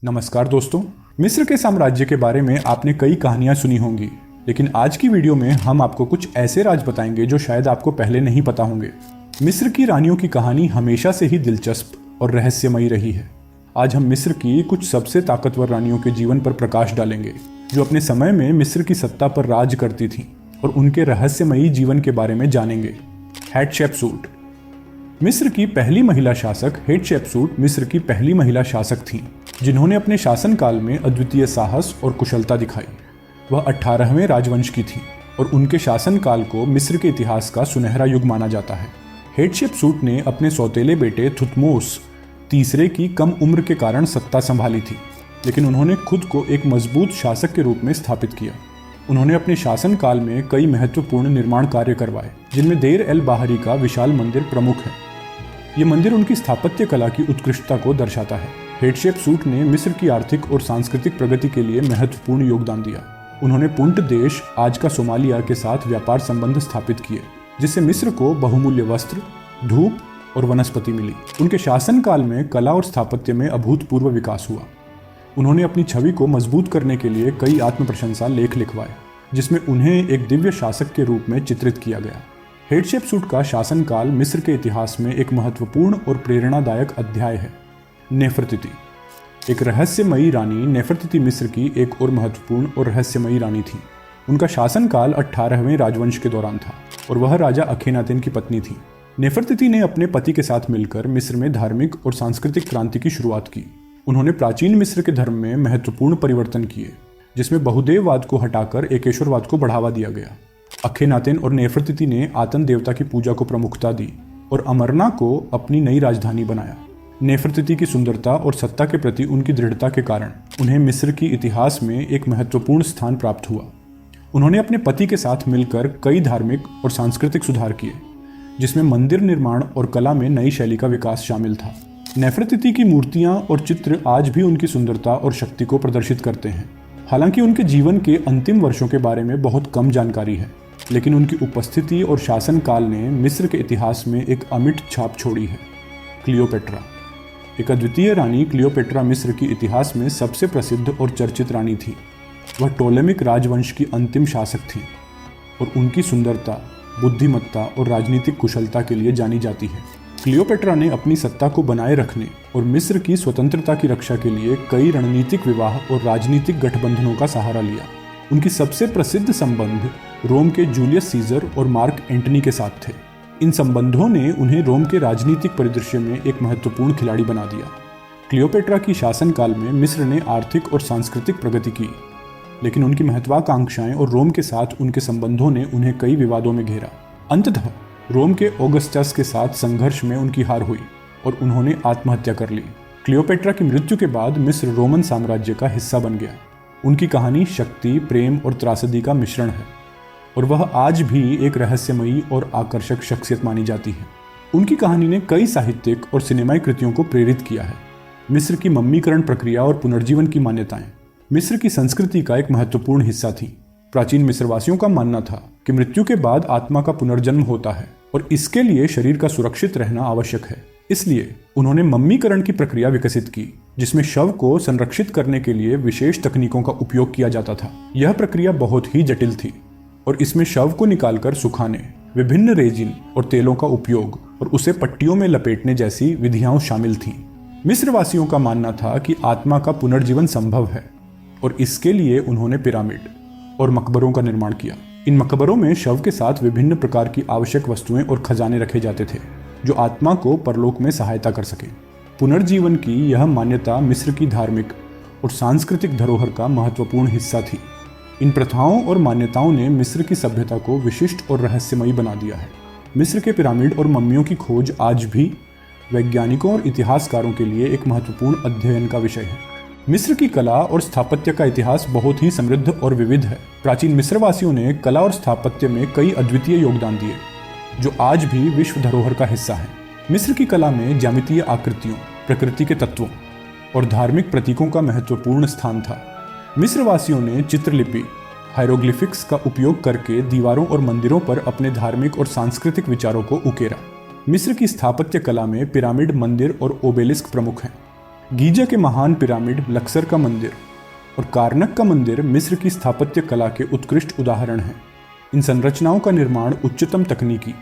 नमस्कार दोस्तों। मिस्र के साम्राज्य के बारे में आपने कई कहानियां सुनी होंगी, लेकिन आज की वीडियो में हम आपको कुछ ऐसे राज बताएंगे जो शायद आपको पहले नहीं पता होंगे। मिस्र की रानियों की कहानी हमेशा से ही दिलचस्प और रहस्यमयी रही है। आज हम मिस्र की कुछ सबसे ताकतवर रानियों के जीवन पर प्रकाश डालेंगे, जो अपने समय में मिस्र की सत्ता पर राज करती थीं, और उनके रहस्यमयी जीवन के बारे में जानेंगे। हेटशेपसूट। मिस्र की पहली महिला शासक हेटशेपसूट मिस्र की पहली महिला शासक थीं, जिन्होंने अपने शासनकाल में अद्वितीय साहस और कुशलता दिखाई। वह 18वें राजवंश की थीं और उनके शासनकाल को मिस्र के इतिहास का सुनहरा युग माना जाता है। हेटशेपसूट ने अपने सौतेले बेटे थुथमोस तीसरे की कम उम्र के कारण सत्ता संभाली थी, लेकिन उन्होंने खुद को एक मजबूत शासक के रूप में स्थापित किया। उन्होंने अपने शासनकाल में कई महत्वपूर्ण निर्माण कार्य करवाए, जिनमें देर एल बाहरी का विशाल मंदिर प्रमुख है। ये मंदिर उनकी स्थापत्य कला की उत्कृष्टता को दर्शाता है। हेटशेपसूट ने मिस्र की आर्थिक और सांस्कृतिक प्रगति के लिए महत्वपूर्ण योगदान दिया। उन्होंने पुंट देश, आज का सोमालिया, के साथ व्यापार संबंध स्थापित किए, जिससे मिस्र को बहुमूल्य वस्त्र, धूप और वनस्पति मिली। उनके शासनकाल में कला और स्थापत्य में अभूतपूर्व विकास हुआ। उन्होंने अपनी छवि को मजबूत करने के लिए कई आत्मप्रशंसा लेख लिखवाए, जिसमें उन्हें एक दिव्य शासक के रूप में चित्रित किया गया। हेटशेपसूट का शासनकाल मिस्र के इतिहास में एक महत्वपूर्ण और प्रेरणादायक अध्याय है। नेफरतिति। एक रहस्यमयी रानी नेफरतिति मिस्र की एक और महत्वपूर्ण और रहस्यमयी रानी थी। उनका शासनकाल 18वें राजवंश के दौरान था और वह राजा अखेनातेन की पत्नी थी। नेफरतिति ने अपने पति के साथ मिलकर मिस्र में धार्मिक और सांस्कृतिक क्रांति की शुरुआत की। उन्होंने प्राचीन मिस्र के धर्म में महत्वपूर्ण परिवर्तन किए, जिसमें बहुदेववाद को हटाकर एकेश्वरवाद को बढ़ावा दिया गया। अखेनातेन और नेफरतिति ने आतन देवता की पूजा को प्रमुखता दी और अमरना को अपनी नई राजधानी बनाया। नेफरतिति की सुंदरता और सत्ता के प्रति उनकी दृढ़ता के कारण उन्हें मिस्र की इतिहास में एक महत्वपूर्ण स्थान प्राप्त हुआ। उन्होंने अपने पति के साथ मिलकर कई धार्मिक और सांस्कृतिक सुधार किए, जिसमें मंदिर निर्माण और कला में नई शैली का विकास शामिल था। नेफरतिति की मूर्तियां और चित्र आज भी उनकी सुंदरता और शक्ति को प्रदर्शित करते हैं। हालांकि उनके जीवन के अंतिम वर्षों के बारे में बहुत कम जानकारी है, लेकिन उनकी उपस्थिति और शासनकाल ने मिस्र के इतिहास में एक अमिट छाप छोड़ी है। क्लियोपेट्रा। एक अद्वितीय रानी क्लियोपेट्रा मिस्र की इतिहास में सबसे प्रसिद्ध और चर्चित रानी थी। वह टोलेमिक राजवंश की अंतिम शासक थी और उनकी सुंदरता, बुद्धिमत्ता और राजनीतिक कुशलता के लिए जानी जाती है। क्लियोपेट्रा ने अपनी सत्ता को बनाए रखने और मिस्र की स्वतंत्रता की रक्षा के लिए कई रणनीतिक विवाह और राजनीतिक गठबंधनों का सहारा लिया। उनकी सबसे प्रसिद्ध संबंध रोम के जूलियस सीजर और मार्क एंटनी के साथ थे। इन संबंधों ने उन्हें रोम के राजनीतिक परिदृश्य में एक महत्वपूर्ण खिलाड़ी बना दिया। क्लियोपेट्रा की शासनकाल में मिस्र ने आर्थिक और सांस्कृतिक प्रगति की, लेकिन उनकी महत्वाकांक्षाएं और रोम के साथ उनके संबंधों ने उन्हें कई विवादों में घेरा। अंततः रोम के ऑगस्टस के साथ संघर्ष में उनकी हार हुई और उन्होंने आत्महत्या कर ली। क्लियोपेट्रा की मृत्यु के बाद मिस्र रोमन साम्राज्य का हिस्सा बन गया। उनकी कहानी शक्ति, प्रेम और त्रासदी का मिश्रण है और वह आज भी एक रहस्यमयी और आकर्षक शख्सियत मानी जाती है। उनकी कहानी ने कई साहित्यिक और सिनेमाई कृतियों को प्रेरित किया है। मिस्र की मम्मीकरण प्रक्रिया और पुनर्जीवन की मान्यताएं मिस्र की संस्कृति का एक महत्वपूर्ण हिस्सा थी। प्राचीन मिस्रवासियों का मानना था कि मृत्यु के बाद आत्मा का पुनर्जन्म होता है और इसके लिए शरीर का सुरक्षित रहना आवश्यक है। इसलिए उन्होंने मम्मीकरण की प्रक्रिया विकसित की, जिसमें शव को संरक्षित करने के लिए विशेष तकनीकों का उपयोग किया जाता था। यह प्रक्रिया बहुत ही जटिल थी और इसमें शव को निकालकर सुखाने, विभिन्न रेजिन और तेलों का उपयोग और उसे पट्टियों में लपेटने जैसी विधियां शामिल थीं। मिस्रवासियों का मानना था कि आत्मा का पुनर्जीवन संभव है और इसके लिए उन्होंने पिरामिड और मकबरों का निर्माण किया। इन मकबरों में शव के साथ विभिन्न प्रकार की आवश्यक वस्तुएं और खजाने रखे जाते थे, जो आत्मा को परलोक में सहायता कर सके। पुनर्जीवन की यह मान्यता मिस्र की धार्मिक और सांस्कृतिक धरोहर का महत्वपूर्ण हिस्सा थी। इन प्रथाओं और मान्यताओं ने मिस्र की सभ्यता को विशिष्ट और रहस्यमयी बना दिया है। मिस्र के पिरामिड और मम्मियों की खोज आज भी वैज्ञानिकों और इतिहासकारों के लिए एक महत्वपूर्ण अध्ययन का विषय है। मिस्र की कला और स्थापत्य का इतिहास बहुत ही समृद्ध और विविध है। प्राचीन मिस्रवासियों ने कला और स्थापत्य में कई अद्वितीय योगदान दिए, जो आज भी विश्व धरोहर का हिस्सा है। मिस्र की कला में ज्यामितीय आकृतियों, प्रकृति के तत्वों और धार्मिक प्रतीकों का महत्वपूर्ण स्थान था। मिस्रवासियों ने चित्रलिपि, हायरोग्लिफिक्स का उपयोग करके दीवारों और मंदिरों पर अपने धार्मिक और सांस्कृतिक विचारों को उकेरा। मिस्र की स्थापत्य कला में पिरामिड, मंदिर और ओबेलिस्क प्रमुख हैं। गीजा के महान पिरामिड, लक्सर का मंदिर और कारनक का मंदिर मिस्र की स्थापत्य कला के उत्कृष्ट उदाहरण हैं। इन संरचनाओं का निर्माण उच्चतम तकनीकी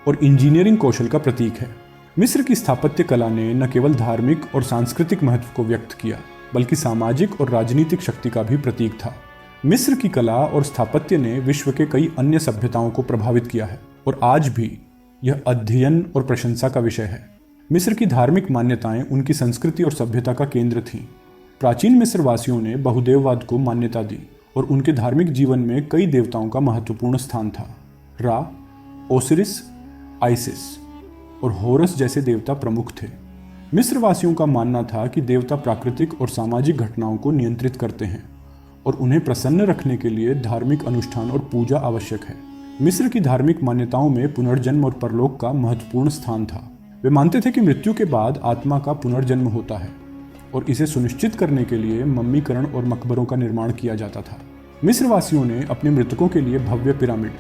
और इंजीनियरिंग कौशल का प्रतीक है। मिस्र की स्थापत्य कला ने न केवल धार्मिक और सांस्कृतिक महत्व को व्यक्त किया, बल्कि सामाजिक और राजनीतिक शक्ति का भी प्रतीक था। मिस्र की कला और स्थापत्य ने विश्व के कई अन्य सभ्यताओं को प्रभावित किया है और आज भी यह अध्ययन और प्रशंसा का विषय है। मिस्र की धार्मिक मान्यताएं उनकी संस्कृति और सभ्यता का केंद्र थीं। प्राचीन मिस्र वासियों ने बहुदेववाद को मान्यता दी और उनके धार्मिक जीवन में कई देवताओं का महत्वपूर्ण स्थान था। रा, ओसिरिस, आइसिस और होरस जैसे देवता प्रमुख थे। मिस्र वासियों का मानना था कि देवता प्राकृतिक और सामाजिक घटनाओं को नियंत्रित करते हैं और उन्हें प्रसन्न रखने के लिए धार्मिक अनुष्ठान और पूजा आवश्यक है। मिस्र की धार्मिक मान्यताओं में पुनर्जन्म और परलोक का महत्वपूर्ण स्थान था। वे मानते थे कि मृत्यु के बाद आत्मा का पुनर्जन्म होता है और इसे सुनिश्चित करने के लिए मम्मीकरण और मकबरों का निर्माण किया जाता था। मिस्र वासियों ने अपने मृतकों के लिए भव्य पिरामिड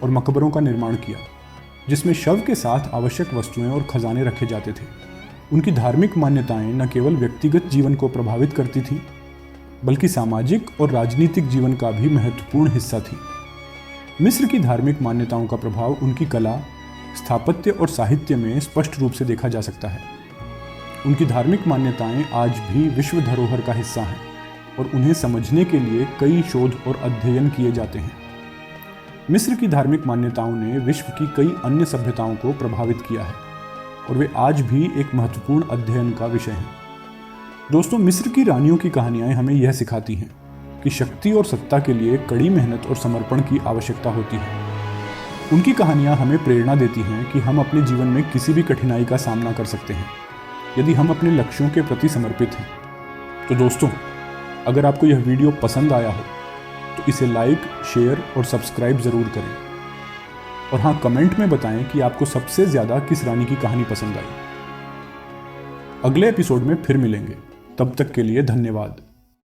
और मकबरों का निर्माण किया, जिसमें शव के साथ आवश्यक वस्तुएं और खजाने रखे जाते थे। उनकी धार्मिक मान्यताएं न केवल व्यक्तिगत जीवन को प्रभावित करती थीं, बल्कि सामाजिक और राजनीतिक जीवन का भी महत्वपूर्ण हिस्सा थी। मिस्र की धार्मिक मान्यताओं का प्रभाव उनकी कला, स्थापत्य और साहित्य में स्पष्ट रूप से देखा जा सकता है। उनकी धार्मिक मान्यताएं आज भी विश्व धरोहर का हिस्सा हैं और उन्हें समझने के लिए कई शोध और अध्ययन किए जाते हैं। मिस्र की धार्मिक मान्यताओं ने विश्व की कई अन्य सभ्यताओं को प्रभावित किया है और वे आज भी एक महत्वपूर्ण अध्ययन का विषय हैं। दोस्तों, मिस्र की रानियों की कहानियां हमें यह सिखाती हैं कि शक्ति और सत्ता के लिए कड़ी मेहनत और समर्पण की आवश्यकता होती है। उनकी कहानियां हमें प्रेरणा देती हैं कि हम अपने जीवन में किसी भी कठिनाई का सामना कर सकते हैं यदि हम अपने लक्ष्यों के प्रति समर्पित हैं। तो दोस्तों, अगर आपको यह वीडियो पसंद आया हो तो इसे लाइक, शेयर और सब्सक्राइब ज़रूर करें और हाँ, कमेंट में बताएं कि आपको सबसे ज़्यादा किस रानी की कहानी पसंद आई। अगले एपिसोड में फिर मिलेंगे, तब तक के लिए धन्यवाद।